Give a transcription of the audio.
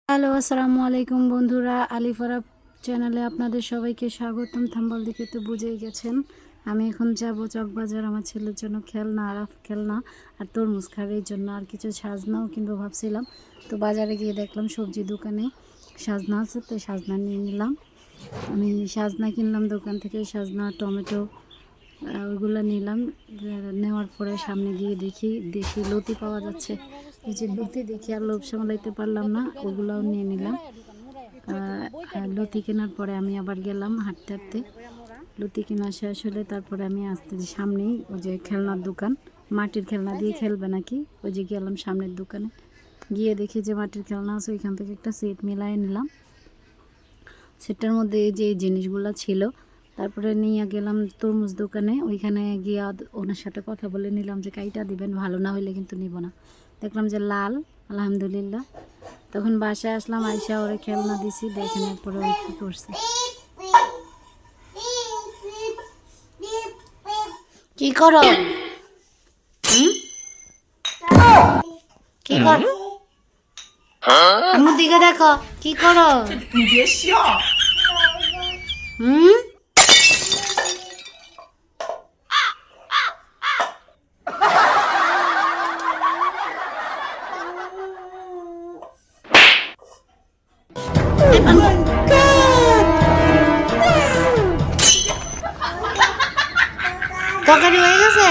Hello, আসসালামু আলাইকুম বন্ধুরা। আলিফারা চ্যানেলে আপনাদের সবাইকে স্বাগতম। থাম্বনেল দেখে তো বুঝেই গেছেন আমি এখন যাব চকবাজার আমার ছেলের জন্য খেলনা আর তরমুজ খাবে, এই জন্য আর কিছু সাজনাও কিনবো ভাবছিলাম। তো বাজারে গিয়ে দেখলাম সবজি দোকানে সাজনা আছে, তো সাজনা নিয়ে নিলাম। আমি সাজনা কিনলাম দোকান থেকে, সাজনা, টমেটো ওইগুলো নিলাম। নেওয়ার পরে সামনে গিয়ে দেখি লতি পাওয়া যাচ্ছে। এই যে লতি দেখি আর লোভ সামলাইতে পারলাম না, ওগুলোও নিয়ে নিলাম। লতি কেনার পরে আমি আবার গেলাম হাঁটতে হাঁটতে। লতি কেনা শেষ হলে তারপরে আমি আসতে সামনেই ওই যে খেলনার দোকান, মাটির খেলনা দিয়ে খেলবে নাকি, ওই যে গেলাম সামনের দোকানে। গিয়ে দেখি যে মাটির খেলনা আছে, ওইখান থেকে একটা সেট মিলাই নিলাম। সেটার মধ্যে এই যে এই জিনিসগুলো ছিল। তারপরে নিয়ে গেলাম তরমুজ দোকানে, ওইখানে গিয়ে ওনার সাথে কথা বলে নিলাম যে কাইটা দিবেন, ভালো না হইলে কিন্তু নিব না। দেখলাম যে লাল, আলহামদুলিল্লাহ। তখন বাসায় আসলাম, আইসা ওরে খেলনা দিছি, দেখেন এরপরে ওই কী করছে। কি করো? কি কর? আমার দিকে দেখো, কি করো? হুম, তরকারি হয়ে গেছে?